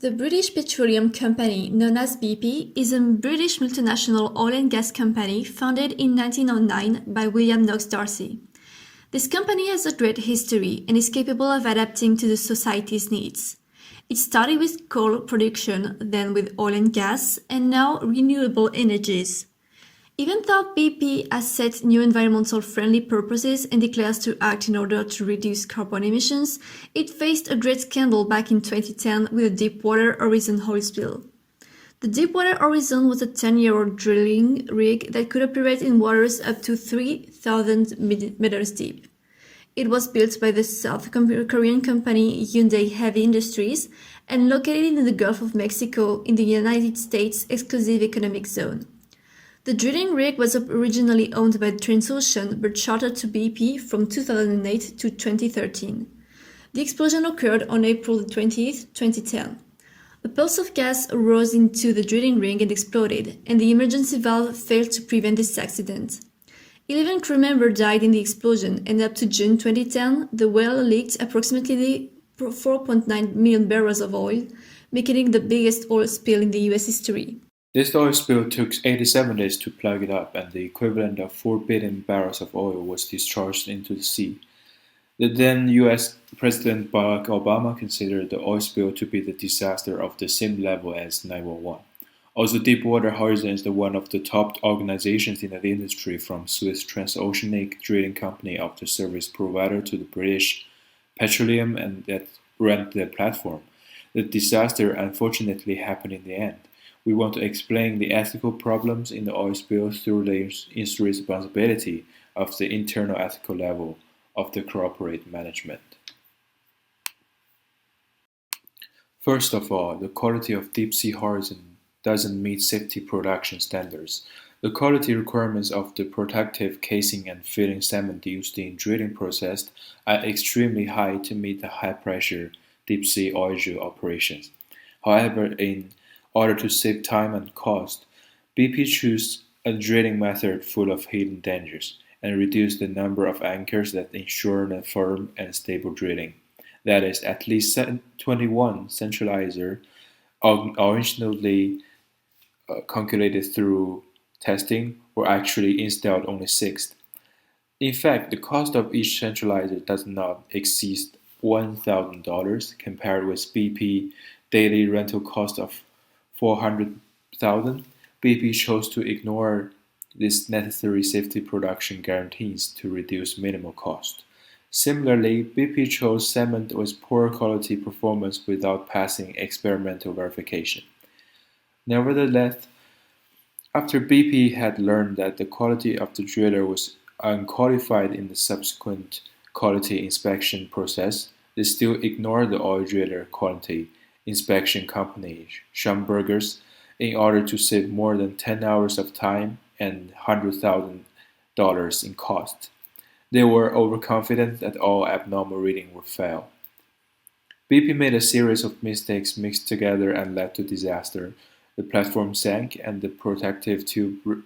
The British Petroleum Company, known as BP, is a British multinational oil and gas company founded in 1909 by William Knox Darcy. This company has a great history and is capable of adapting to the society's needs. It started with coal production, then with oil and gas, and now renewable energies. Even though BP has set new environmental friendly purposes and declares to act in order to reduce carbon emissions, it faced a great scandal back in 2010 with the Deepwater Horizon oil spill. The Deepwater Horizon was a 10-year-old drilling rig that could operate in waters up to 3,000 meters deep. It was built by the South Korean company Hyundai Heavy Industries and located in the Gulf of Mexico in the United States Exclusive Economic Zone. The drilling rig was originally owned by Transocean but chartered to BP from 2008 to 2013. The explosion occurred on April 20, 2010. A pulse of gas rose into the drilling rig and exploded, and the emergency valve failed to prevent this accident. 11 crew members died in the explosion, and up to June 2010, the well leaked approximately 4.9 million barrels of oil, making it the biggest oil spill in the US history. This oil spill took 87 days to plug it up, and the equivalent of 4 billion barrels of oil was discharged into the sea. The then US President Barack Obama considered the oil spill to be the disaster of the same level as 9/11. Also, Deepwater Horizon is one of the top organizations in the industry, from Swiss Transoceanic Drilling Company up to service provider to the British Petroleum and that ran the platform. The disaster unfortunately happened in the end. We want to explain the ethical problems in the oil spill through the responsibility of the internal ethical level of the corporate management. First of all, the quality of Deep-Sea Horizon doesn't meet safety production standards. The quality requirements of the protective casing and filling cement used in drilling process are extremely high to meet the high-pressure deep-sea oil drill operations. However, in order to save time and cost, BP chose a drilling method full of hidden dangers and reduced the number of anchors that ensure a firm and stable drilling. That is, at least 21 centralizer originally calculated through testing were actually installed only 6. In fact, the cost of each centralizer does not exceed $1,000 compared with BP daily rental cost of 400,000. BP chose to ignore these necessary safety production guarantees to reduce minimal cost. Similarly, BP chose cement with poor quality performance without passing experimental verification. Nevertheless, after BP had learned that the quality of the driller was unqualified in the subsequent quality inspection process, they still ignored the oil driller quality inspection company, Schlumberger's, in order to save more than 10 hours of time and $100,000 in cost. They were overconfident that all abnormal readings would fail. BP made a series of mistakes mixed together and led to disaster. The platform sank and the protective tube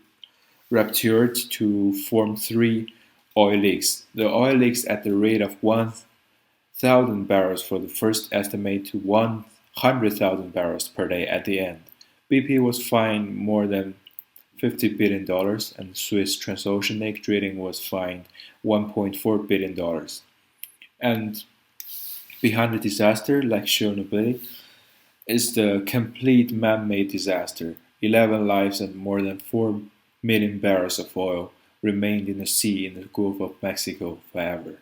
ruptured to form 3 oil leaks. The oil leaks at the rate of 1,000 barrels for the first estimate to 100,000 barrels per day at the end. BP was fined more than $50 billion and Swiss Transoceanic Drilling was fined $1.4 billion. And behind the disaster, like Chernobyl, is the complete man-made disaster. 11 lives and more than 4 million barrels of oil remained in the sea in the Gulf of Mexico forever.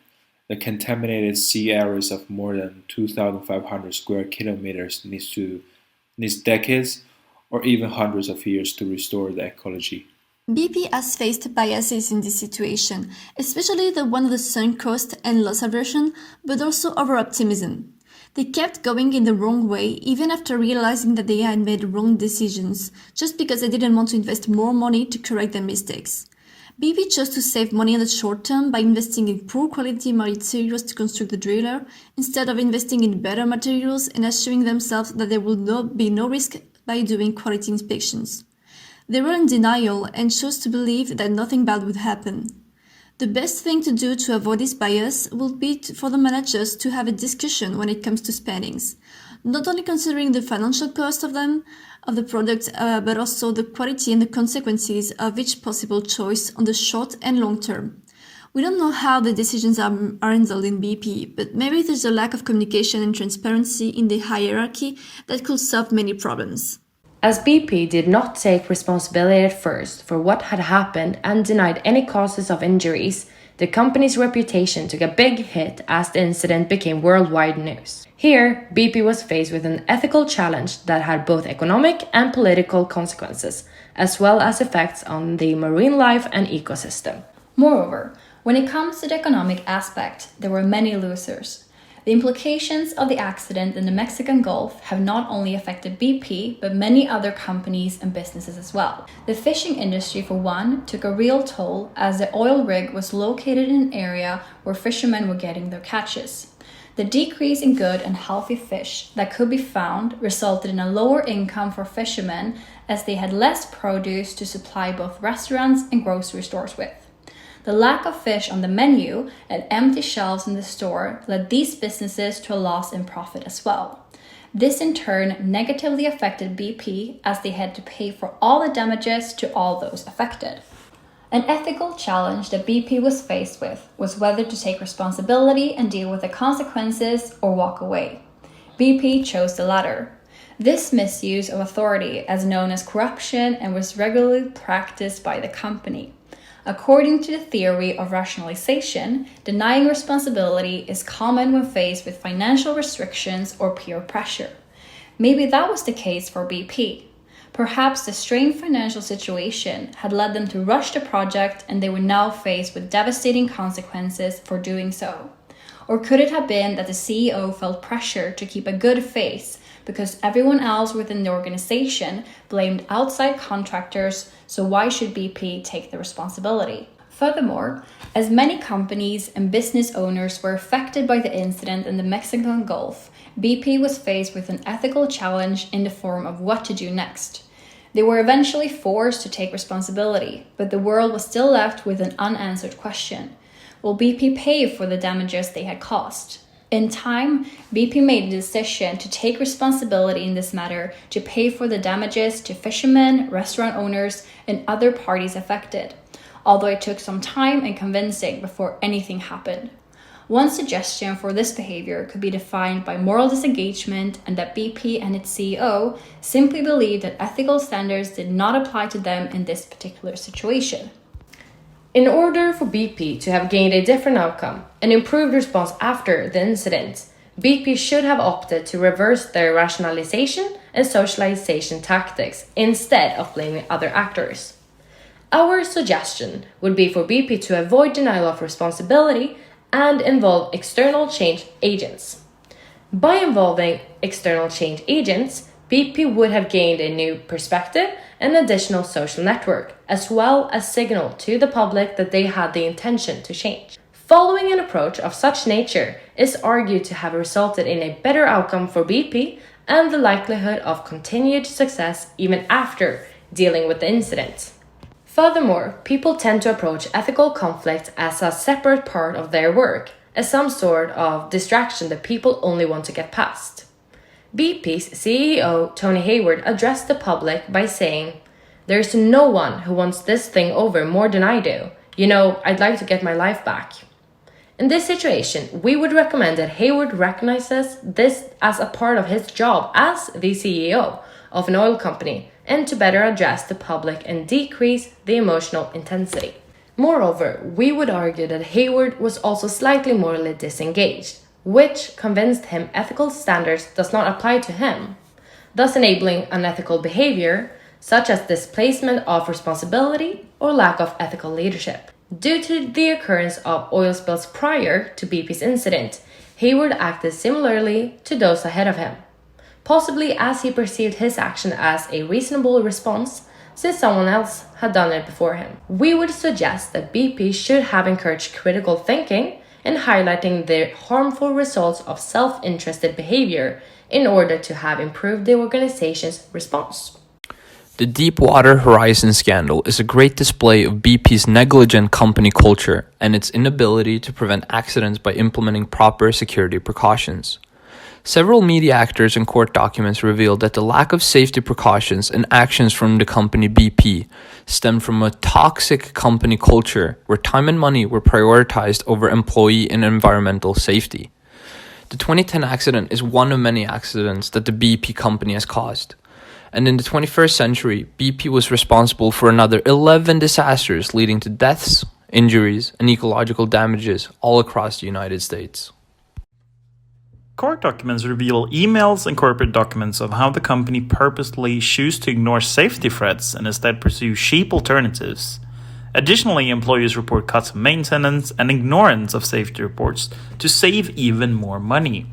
The contaminated sea areas of more than 2,500 square kilometers needs decades or even hundreds of years to restore the ecology. BP has faced biases in this situation, especially the one of the sunk cost and loss aversion, but also over-optimism. They kept going in the wrong way even after realizing that they had made wrong decisions, just because they didn't want to invest more money to correct their mistakes. BP chose to save money in the short term by investing in poor quality materials to construct the driller, instead of investing in better materials and assuring themselves that there will be no risk by doing quality inspections. They were in denial and chose to believe that nothing bad would happen. The best thing to do to avoid this bias would be for the managers to have a discussion when it comes to spendings. not only considering the financial cost of the product, but also the quality and the consequences of each possible choice on the short and long term. We don't know how the decisions are handled in BP, but maybe there's a lack of communication and transparency in the hierarchy that could solve many problems. As BP did not take responsibility at first for what had happened and denied any causes of injuries, the company's reputation took a big hit as the incident became worldwide news. Here, BP was faced with an ethical challenge that had both economic and political consequences, as well as effects on the marine life and ecosystem. Moreover, when it comes to the economic aspect, there were many losers. The implications of the accident in the Mexican Gulf have not only affected BP, but many other companies and businesses as well. The fishing industry, for one, took a real toll as the oil rig was located in an area where fishermen were getting their catches. The decrease in good and healthy fish that could be found resulted in a lower income for fishermen as they had less produce to supply both restaurants and grocery stores with. The lack of fish on the menu and empty shelves in the store led these businesses to a loss in profit as well. This in turn negatively affected BP as they had to pay for all the damages to all those affected. An ethical challenge that BP was faced with was whether to take responsibility and deal with the consequences or walk away. BP chose the latter. This misuse of authority is known as corruption and was regularly practiced by the company. According to the theory of rationalization, denying responsibility is common when faced with financial restrictions or peer pressure. Maybe that was the case for BP. Perhaps the strained financial situation had led them to rush the project and they were now faced with devastating consequences for doing so. Or could it have been that the CEO felt pressure to keep a good face because everyone else within the organization blamed outside contractors, so why should BP take the responsibility? Furthermore, as many companies and business owners were affected by the incident in the Mexican Gulf, BP was faced with an ethical challenge in the form of what to do next. They were eventually forced to take responsibility, but the world was still left with an unanswered question. Will BP pay for the damages they had caused? In time, BP made the decision to take responsibility in this matter to pay for the damages to fishermen, restaurant owners, and other parties affected, although it took some time and convincing before anything happened. One suggestion for this behavior could be defined by moral disengagement and that BP and its CEO simply believed that ethical standards did not apply to them in this particular situation. In order for BP to have gained a different outcome, an improved response after the incident, BP should have opted to reverse their rationalization and socialization tactics instead of blaming other actors. Our suggestion would be for BP to avoid denial of responsibility and involve external change agents. By involving external change agents, BP would have gained a new perspective and additional social network, as well as signal to the public that they had the intention to change. Following an approach of such nature is argued to have resulted in a better outcome for BP and the likelihood of continued success even after dealing with the incident. Furthermore, people tend to approach ethical conflict as a separate part of their work, as some sort of distraction that people only want to get past. BP's CEO, Tony Hayward, addressed the public by saying, "There's no one who wants this thing over more than I do. I'd like to get my life back." In this situation, we would recommend that Hayward recognizes this as a part of his job as the CEO of an oil company and to better address the public and decrease the emotional intensity. Moreover, we would argue that Hayward was also slightly morally disengaged, which convinced him ethical standards does not apply to him, thus enabling unethical behavior such as displacement of responsibility or lack of ethical leadership. Due to the occurrence of oil spills prior to BP's incident, Hayward acted similarly to those ahead of him, possibly as he perceived his action as a reasonable response since someone else had done it before him. We would suggest that BP should have encouraged critical thinking and highlighting the harmful results of self-interested behavior in order to have improved the organization's response. The Deepwater Horizon scandal is a great display of BP's negligent company culture and its inability to prevent accidents by implementing proper security precautions. Several media actors and court documents revealed that the lack of safety precautions and actions from the company BP stemmed from a toxic company culture where time and money were prioritized over employee and environmental safety. The 2010 accident is one of many accidents that the BP company has caused. And in the 21st century, BP was responsible for another 11 disasters leading to deaths, injuries, and ecological damages all across the United States. Court documents reveal emails and corporate documents of how the company purposely chose to ignore safety threats and instead pursue cheap alternatives. Additionally, employees report cuts of maintenance and ignorance of safety reports to save even more money.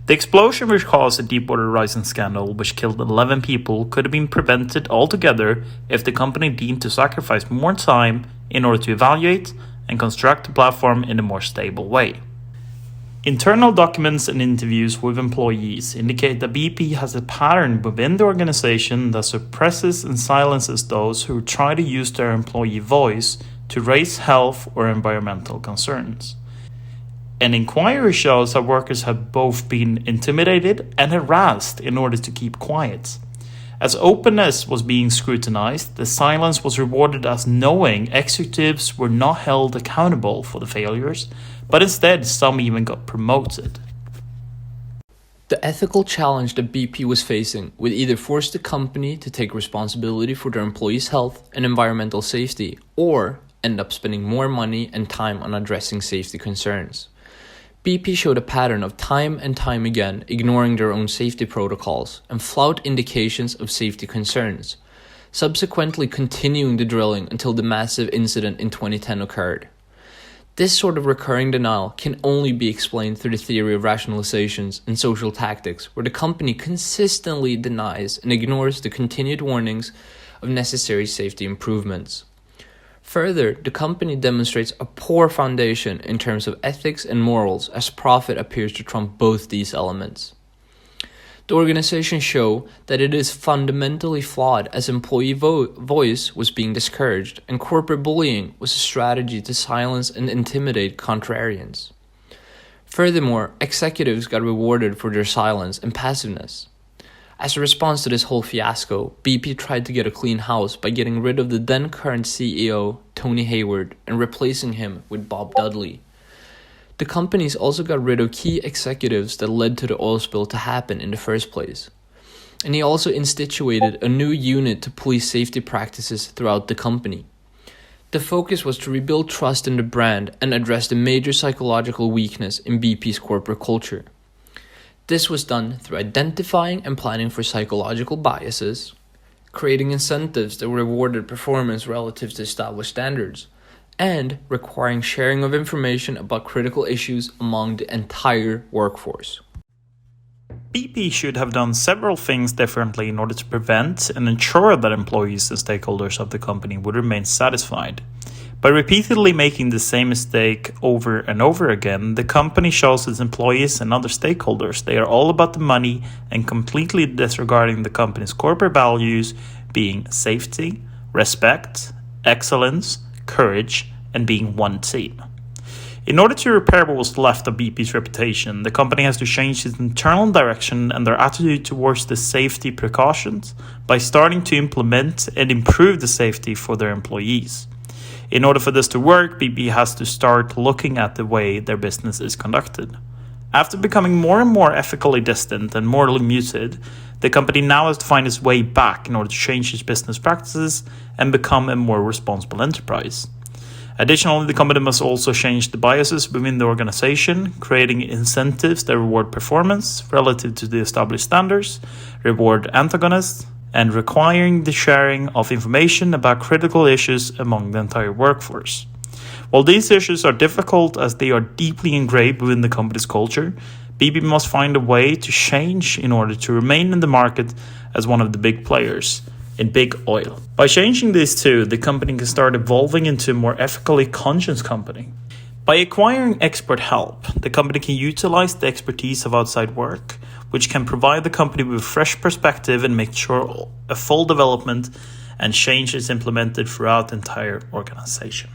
The explosion which caused the Deepwater Horizon scandal, which killed 11 people, could have been prevented altogether if the company deemed to sacrifice more time in order to evaluate and construct the platform in a more stable way. Internal documents and interviews with employees indicate that BP has a pattern within the organization that suppresses and silences those who try to use their employee voice to raise health or environmental concerns. An inquiry shows that workers have both been intimidated and harassed in order to keep quiet. As openness was being scrutinized, the silence was rewarded as knowing executives were not held accountable for the failures, but instead some even got promoted. The ethical challenge that BP was facing would either force the company to take responsibility for their employees' health and environmental safety, or end up spending more money and time on addressing safety concerns. BP showed a pattern of time and time again ignoring their own safety protocols and flout indications of safety concerns, subsequently continuing the drilling until the massive incident in 2010 occurred. This sort of recurring denial can only be explained through the theory of rationalizations and social tactics, where the company consistently denies and ignores the continued warnings of necessary safety improvements. Further, the company demonstrates a poor foundation in terms of ethics and morals, as profit appears to trump both these elements. The organization show that it is fundamentally flawed, as employee voice was being discouraged and corporate bullying was a strategy to silence and intimidate contrarians. Furthermore, executives got rewarded for their silence and passiveness. As a response to this whole fiasco, BP tried to get a clean house by getting rid of the then current CEO, Tony Hayward, and replacing him with Bob Dudley. The companies also got rid of key executives that led to the oil spill to happen in the first place. And he also instituted a new unit to police safety practices throughout the company. The focus was to rebuild trust in the brand and address the major psychological weakness in BP's corporate culture. This was done through identifying and planning for psychological biases, creating incentives that rewarded performance relative to established standards, and requiring sharing of information about critical issues among the entire workforce. BP should have done several things differently in order to prevent and ensure that employees and stakeholders of the company would remain satisfied. By repeatedly making the same mistake over and over again, the company shows its employees and other stakeholders they are all about the money and completely disregarding the company's corporate values being safety, respect, excellence, courage, and being one team. In order to repair what was left of BP's reputation, the company has to change its internal direction and their attitude towards the safety precautions by starting to implement and improve the safety for their employees. In order for this to work, BP has to start looking at the way their business is conducted. After becoming more and more ethically distant and morally muted, the company now has to find its way back in order to change its business practices and become a more responsible enterprise. Additionally, the company must also change the biases within the organization, creating incentives that reward performance relative to the established standards, reward antagonists, and requiring the sharing of information about critical issues among the entire workforce. While these issues are difficult as they are deeply engraved within the company's culture, BP must find a way to change in order to remain in the market as one of the big players in big oil. By changing these two, the company can start evolving into a more ethically conscious company. By acquiring expert help, the company can utilize the expertise of outside work, which can provide the company with a fresh perspective and make sure a full development and change is implemented throughout the entire organization.